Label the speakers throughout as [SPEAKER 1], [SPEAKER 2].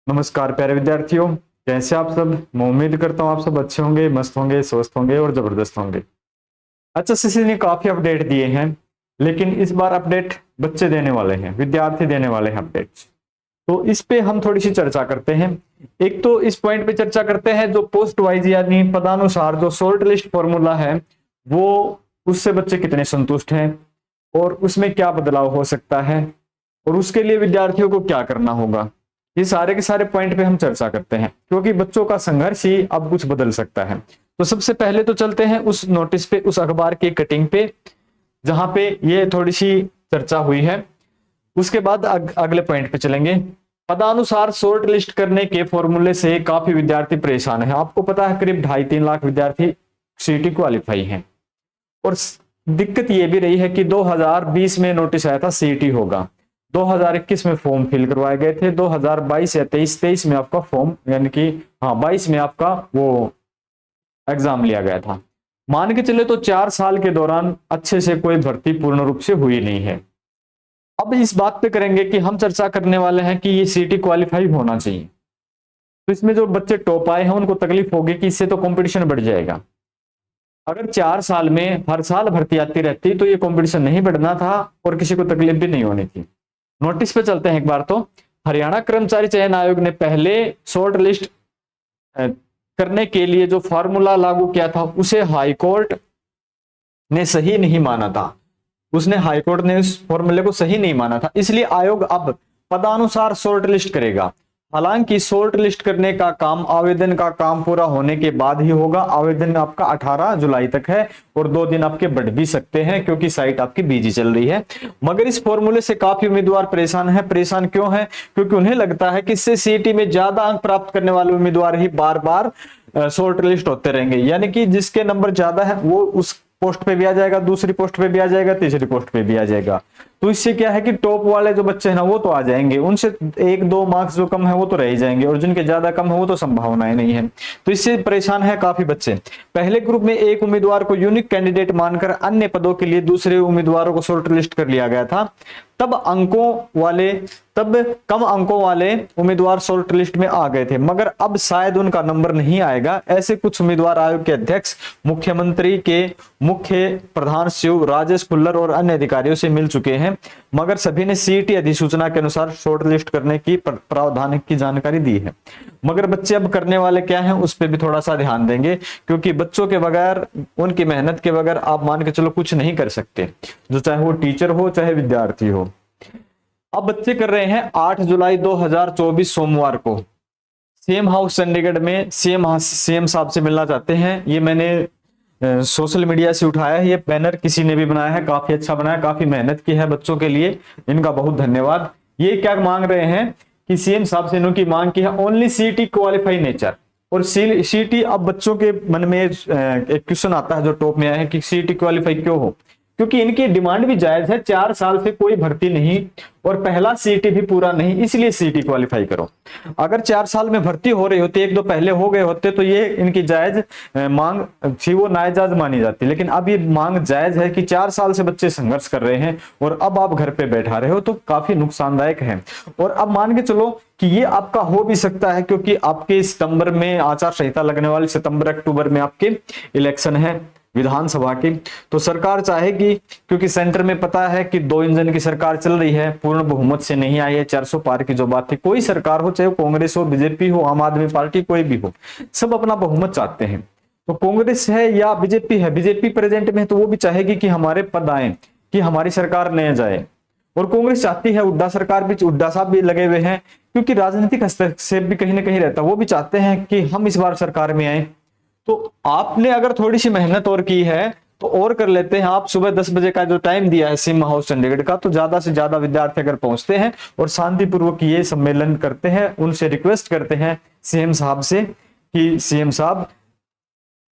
[SPEAKER 1] नमस्कार प्यारे विद्यार्थियों, कैसे आप सब। मैं उम्मीद करता हूँ आप सब अच्छे होंगे, मस्त होंगे, स्वस्थ होंगे और जबरदस्त होंगे। एचएससीसी ने काफी अपडेट दिए हैं, लेकिन इस बार अपडेट बच्चे देने वाले हैं, विद्यार्थी देने वाले हैं अपडेट्स। तो इस पे हम थोड़ी सी चर्चा करते हैं। एक तो इस पॉइंट पे चर्चा करते हैं जो पोस्ट वाइज यानी पदानुसार जो शॉर्ट लिस्ट फॉर्मूला है, वो उससे बच्चे कितने संतुष्ट हैं और उसमें क्या बदलाव हो सकता है और उसके लिए विद्यार्थियों को क्या करना होगा। ये सारे के सारे पॉइंट पे हम चर्चा करते हैं, क्योंकि बच्चों का संघर्ष ही अब कुछ बदल सकता है। तो सबसे पहले तो चलते हैं उस नोटिस पे, उस अखबार की कटिंग पे जहां पे ये थोड़ी सी चर्चा हुई है। उसके बाद अगले पॉइंट पे चलेंगे। पदानुसार शॉर्ट लिस्ट करने के फॉर्मूले से काफी विद्यार्थी परेशान है। आपको पता है करीब 2.5-3 लाख विद्यार्थी सीटी क्वालिफाई हैं और दिक्कत ये भी रही है कि 2020 में नोटिस आया था सीटी होगा, 2021 में फॉर्म फिल करवाए गए थे, 2022 या 23 में आपका फॉर्म यानी कि 22 में आपका वो एग्जाम लिया गया था। मान के चले तो 4 साल के दौरान अच्छे से कोई भर्ती पूर्ण रूप से हुई नहीं है। अब इस बात पे करेंगे कि हम चर्चा करने वाले हैं कि ये सीटी क्वालिफाई होना चाहिए। तो इसमें जो बच्चे टॉप आए हैं उनको तकलीफ होगी कि इससे तो कंपटीशन बढ़ जाएगा। अगर 4 साल में हर साल भर्ती आती रहती तो ये कंपटीशन नहीं बढ़ना था और किसी को तकलीफ भी नहीं होनी थी। नोटिस पे चलते हैं एक बार। तो हरियाणा कर्मचारी चयन आयोग ने पहले शॉर्ट लिस्ट करने के लिए जो फॉर्मूला लागू किया था उसे हाईकोर्ट ने सही नहीं माना था। उसने हाईकोर्ट ने उस फॉर्मूले को सही नहीं माना था, इसलिए आयोग अब पदानुसार शॉर्ट लिस्ट करेगा। हालांकि शॉर्ट लिस्ट करने का काम, आवेदन का काम पूरा होने के बाद ही होगा। आवेदन आपका 18 जुलाई तक है और 2 दिन आपके बढ़ भी सकते हैं क्योंकि साइट आपकी बिजी चल रही है। मगर इस फॉर्मूले से काफी उम्मीदवार परेशान है। परेशान क्यों है? क्योंकि उन्हें लगता है कि इससे सीईटी में ज्यादा अंक प्राप्त करने वाले उम्मीदवार ही बार बार शॉर्ट लिस्ट होते रहेंगे, यानी कि जिसके नंबर ज्यादा है वो उस पोस्ट पे भी आ जाएगा, दूसरी पोस्ट पे भी आ जाएगा, तीसरी पोस्ट पे भी आ जाएगा। तो इससे क्या है कि टॉप वाले जो बच्चे हैं ना वो तो आ जाएंगे, उनसे 1-2 मार्क्स जो कम है वो तो रह ही जाएंगे और जिनके ज्यादा कम है वो तो संभावनाएं नहीं है। तो इससे परेशान है काफी बच्चे। पहले ग्रुप में एक उम्मीदवार को यूनिक कैंडिडेट मानकर अन्य पदों के लिए दूसरे उम्मीदवारों को शॉर्ट लिस्ट कर लिया गया था। तब कम अंकों वाले उम्मीदवार शॉर्ट लिस्ट में आ गए थे, मगर अब शायद उनका नंबर नहीं आएगा। ऐसे कुछ उम्मीदवार आयोग के अध्यक्ष, मुख्यमंत्री के मुख्य प्रधान सचिव राजेश खुल्लर और अन्य अधिकारियों से मिल चुके हैं, मगर सभी ने सीईटी अधिसूचना के अनुसार शॉर्ट लिस्ट करने की प्रावधान की जानकारी दी है। मगर बच्चे अब करने वाले क्या हैं उस पर भी थोड़ा सा ध्यान देंगे, क्योंकि बच्चों के बगैर, उनकी मेहनत के बगैर आप मान के चलो कुछ नहीं कर सकते, जो चाहे वो टीचर हो चाहे विद्यार्थी हो। अब बच्चे कर रहे हैं 8 जुलाई 2024 सोमवार को सीएम हाउस चंडीगढ़ में सीएम साहब से मिलना चाहते हैं। ये मैंने सोशल मीडिया से उठाया है, ये बैनर किसी ने भी बनाया है, काफी अच्छा बनाया, काफी मेहनत की है बच्चों के लिए, इनका बहुत धन्यवाद। ये क्या मांग रहे हैं कि सीएम साहब से इन्होंने मांग की है ओनली सीईटी क्वालिफाई नेचर। और सीईटी, अब बच्चों के मन में एक क्वेश्चन आता है जो टॉप में आया है कि सीईटी क्वालिफाई क्यों हो, क्योंकि इनकी डिमांड भी जायज है। 4 साल से कोई भर्ती नहीं और पहला सीईटी भी पूरा नहीं, इसलिए सीईटी क्वालिफाई करो। अगर 4 साल में भर्ती हो रही होती, 1-2 पहले हो गए होते तो ये इनकी जायज मांग थी, वो नाजायज मानी जाती। लेकिन अब ये मांग जायज है कि 4 साल से बच्चे संघर्ष कर रहे हैं और अब आप घर पे बैठा रहे हो, तो काफी नुकसानदायक है। और अब मान के चलो कि ये आपका हो भी सकता है, क्योंकि आपके सितंबर में आचार संहिता लगने वाली, सितंबर अक्टूबर में आपके इलेक्शन है विधानसभा की। तो सरकार चाहेगी, क्योंकि सेंटर में पता है कि 2 इंजन की सरकार चल रही है, पूर्ण बहुमत से नहीं आई है। 400 पार की जो बात थी, कोई सरकार हो, चाहे कांग्रेस हो, बीजेपी हो, आम आदमी पार्टी, कोई भी हो, सब अपना बहुमत चाहते हैं। तो कांग्रेस है या बीजेपी है, बीजेपी प्रेजेंट में है तो वो भी चाहेगी कि हमारे पद आए, कि हमारी सरकार न जाए। और कांग्रेस चाहती है हुड्डा सरकार भी, हुड्डा साहब भी लगे हुए हैं, क्योंकि राजनीतिक हस्तक्षेप भी कहीं ना कहीं रहता है। वो भी चाहते हैं कि हम इस बार सरकार में आए। तो आपने अगर थोड़ी सी मेहनत और की है तो और कर लेते हैं। आप सुबह 10 बजे का जो टाइम दिया है सीएम हाउस चंडीगढ़ का, तो ज्यादा से ज्यादा विद्यार्थी अगर पहुंचते हैं और शांतिपूर्वक ये सम्मेलन करते हैं, उनसे रिक्वेस्ट करते हैं सीएम साहब से कि सीएम साहब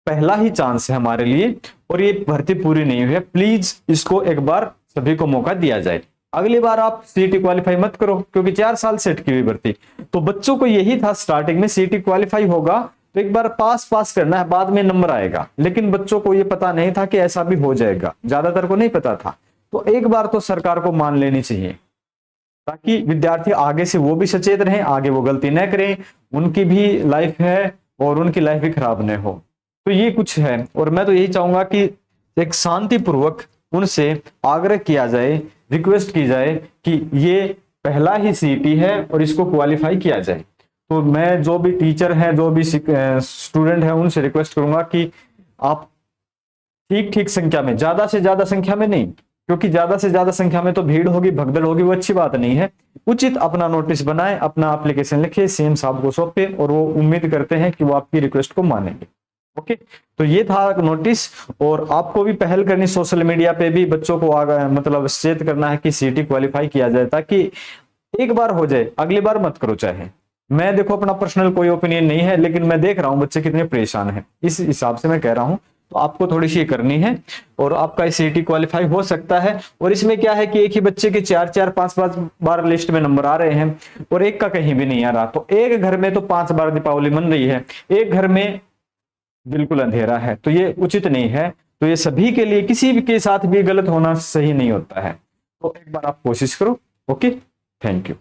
[SPEAKER 1] पहला ही चांस है हमारे लिए और ये भर्ती पूरी नहीं हुई है, प्लीज इसको एक बार सभी को मौका दिया जाए। अगली बार आप सीईटी क्वालिफाई मत करो, क्योंकि 4 साल से अटकी हुई भर्ती। तो बच्चों को यही था स्टार्टिंग में, सीईटी क्वालिफाई होगा तो एक बार पास करना है, बाद में नंबर आएगा। लेकिन बच्चों को यह पता नहीं था कि ऐसा भी हो जाएगा, ज्यादातर को नहीं पता था। तो एक बार तो सरकार को मान लेनी चाहिए। ताकि विद्यार्थी आगे से वो भी सचेत रहें, आगे वो गलती न करें, उनकी भी लाइफ है और उनकी लाइफ भी खराब न हो। तो ये कुछ है, और मैं तो यही चाहूंगा कि एक शांतिपूर्वक उनसे आग्रह किया जाए, रिक्वेस्ट की जाए कि ये पहला ही सीईटी है और इसको क्वालिफाई किया जाए। तो मैं जो भी टीचर हैं, जो भी स्टूडेंट हैं, उनसे रिक्वेस्ट करूंगा कि आप ठीक ठीक संख्या में, ज्यादा से ज्यादा संख्या में नहीं, क्योंकि ज्यादा से ज्यादा संख्या में तो भीड़ होगी, भगदड़ होगी, वो अच्छी बात नहीं है। उचित अपना नोटिस बनाए, अपना एप्लीकेशन लिखे, सीएम साहब को सौंपे, और वो उम्मीद करते हैं कि वो आपकी रिक्वेस्ट को मानेंगे। ओके, तो ये था नोटिस। और आपको भी पहल करनी, सोशल मीडिया पे भी बच्चों को मतलब सचेत करना है कि सीईटी क्वालिफाई किया जाए, ताकि एक बार हो जाए, अगली बार मत करो। चाहे मैं, देखो अपना पर्सनल कोई ओपिनियन नहीं है, लेकिन मैं देख रहा हूं बच्चे कितने परेशान हैं, इस हिसाब से मैं कह रहा हूं। तो आपको थोड़ी सी करनी है, और आपका सीईटी क्वालिफाई हो सकता है। और इसमें क्या है कि एक ही बच्चे के 4-4, 5-5 बार लिस्ट में नंबर आ रहे हैं, और एक का कहीं भी नहीं आ रहा। तो एक घर में तो 5 बार दीपावली मन रही है, एक घर में बिल्कुल अंधेरा है, तो ये उचित नहीं है। तो ये सभी के लिए, किसी भी के साथ भी गलत होना सही नहीं होता है। तो एक बार आप कोशिश करो। Okay, thank you.